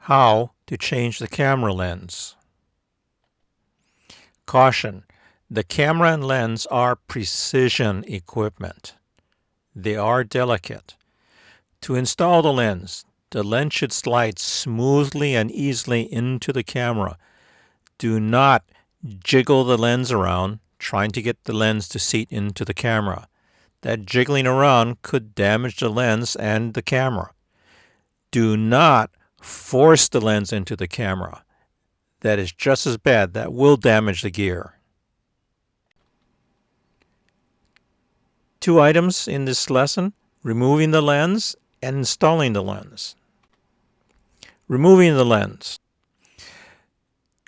How to change the camera lens. Caution: the camera and lens are precision equipment. They are delicate. To install the lens should slide smoothly and easily into the camera. Do not jiggle the lens around trying to get the lens to seat into the camera. That jiggling around could damage the lens and the camera. Do not force the lens into the camera. That is just as bad. That will damage the gear. Two items in this lesson: removing the lens and installing the lens. Removing the lens.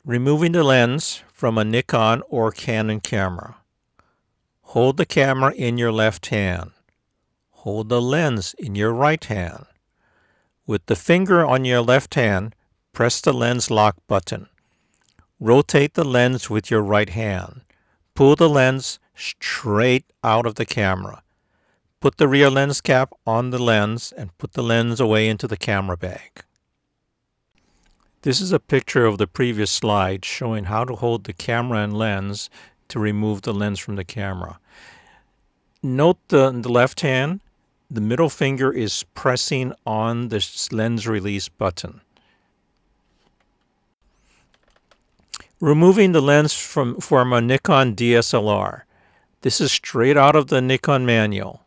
Removing the lens from a Nikon or Canon camera. Hold the camera in your left hand. Hold the lens in your right hand. With the finger on your left hand, press the lens lock button. Rotate the lens with your right hand. Pull the lens straight out of the camera. Put the rear lens cap on the lens and put the lens away into the camera bag. This is a picture of the previous slide showing how to hold the camera and lens to remove the lens from the camera. Note the left hand, the middle finger is pressing on the lens release button. Removing the lens from a Nikon DSLR. This is straight out of the Nikon manual.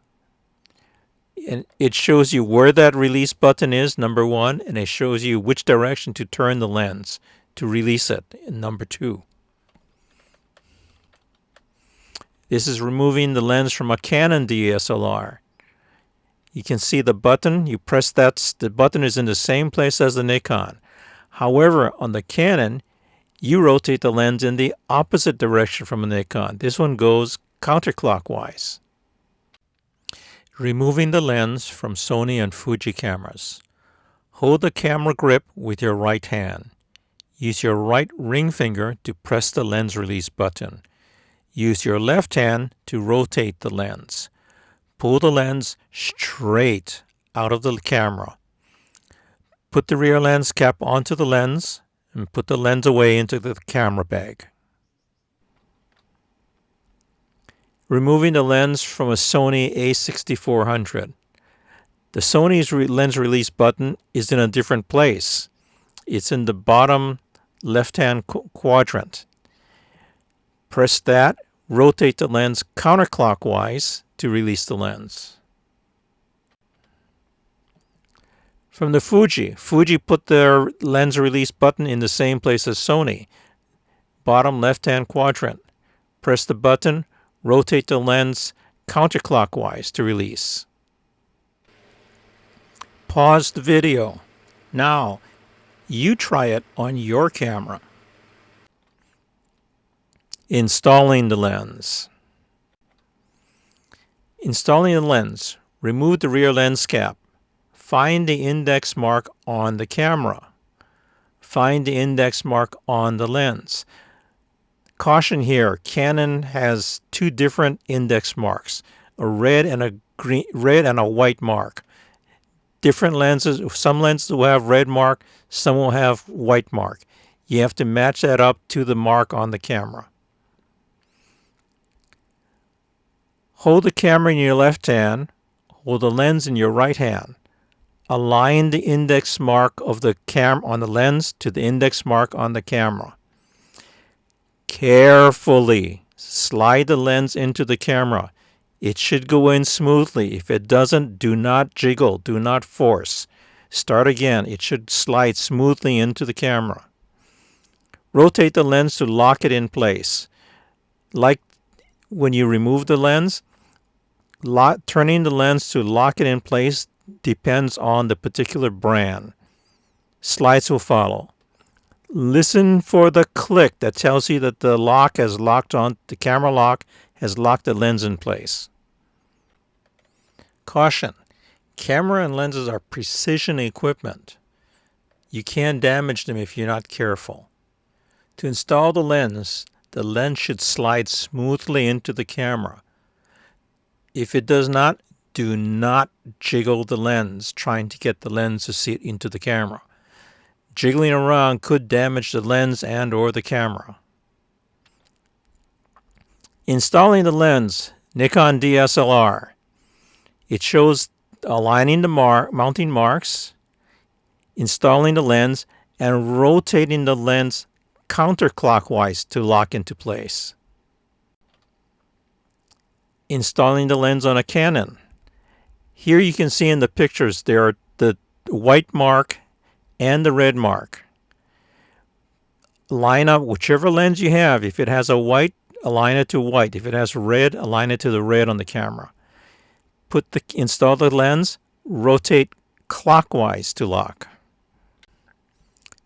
And it shows you where that release button is, number 1, and it shows you which direction to turn the lens to release it, number 2. This is removing the lens from a Canon DSLR. You can see the button. You press that. The button is in the same place as the Nikon. However, on the Canon, you rotate the lens in the opposite direction from the Nikon. This one goes counterclockwise. Removing the lens from Sony and Fuji cameras. Hold the camera grip with your right hand. Use your right ring finger to press the lens release button. Use your left hand to rotate the lens. Pull the lens straight out of the camera. Put the rear lens cap onto the lens and put the lens away into the camera bag. Removing the lens from a Sony a6400. The Sony's lens release button is in a different place. It's in the bottom left-hand quadrant. Press that, rotate the lens counterclockwise to release the lens. From the Fuji put their lens release button in the same place as Sony. Bottom left-hand quadrant. Press the button, rotate the lens counterclockwise to release. Pause the video. Now, you try it on your camera. Installing the lens. Installing the lens. Remove the rear lens cap. Find the index mark on the camera. Find the index mark on the lens. Caution here, Canon has two different index marks, a red and a white mark. Different lenses, some lenses will have red mark, some will have white mark. You have to match that up to the mark on the camera. Hold the camera in your left hand, hold the lens in your right hand. Align the index mark of the camera on the lens to the index mark on the camera. Carefully slide the lens into the camera. It should go in smoothly. If it doesn't, do not jiggle, do not force. Start again. It should slide smoothly into the camera. Rotate the lens to lock it in place. Like when you remove the lens, turning the lens to lock it in place depends on the particular brand. Slides will follow. Listen for the click that tells you that the lock has locked on, the camera lock has locked the lens in place. Caution: camera and lenses are precision equipment. You can damage them if you're not careful. To install the lens should slide smoothly into the camera. If it does not, do not jiggle the lens trying to get the lens to sit into the camera. Jiggling around could damage the lens and or the camera. Installing the lens, Nikon DSLR. It shows aligning the mounting marks, installing the lens, and rotating the lens counterclockwise to lock into place. Installing the lens on a Canon. Here you can see in the pictures there are the white mark and the red mark. Line up whichever lens you have. If it has a white, align it to white. If it has red, align it to the red on the camera. Install the lens, rotate clockwise to lock.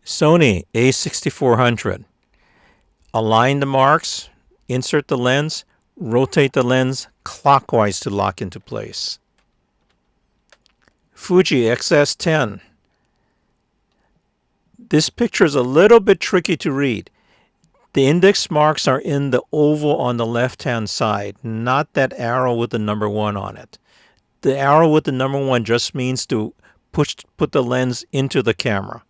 Sony A6400. Align the marks, insert the lens, rotate the lens clockwise to lock into place. Fuji XS10. This picture is a little bit tricky to read. The index marks are in the oval on the left-hand side, not that arrow with the number 1 on it. The arrow with the number 1 just means to put the lens into the camera.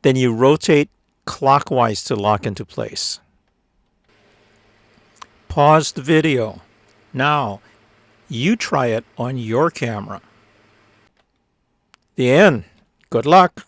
Then you rotate clockwise to lock into place. Pause the video. Now, you try it on your camera. The end. Good luck.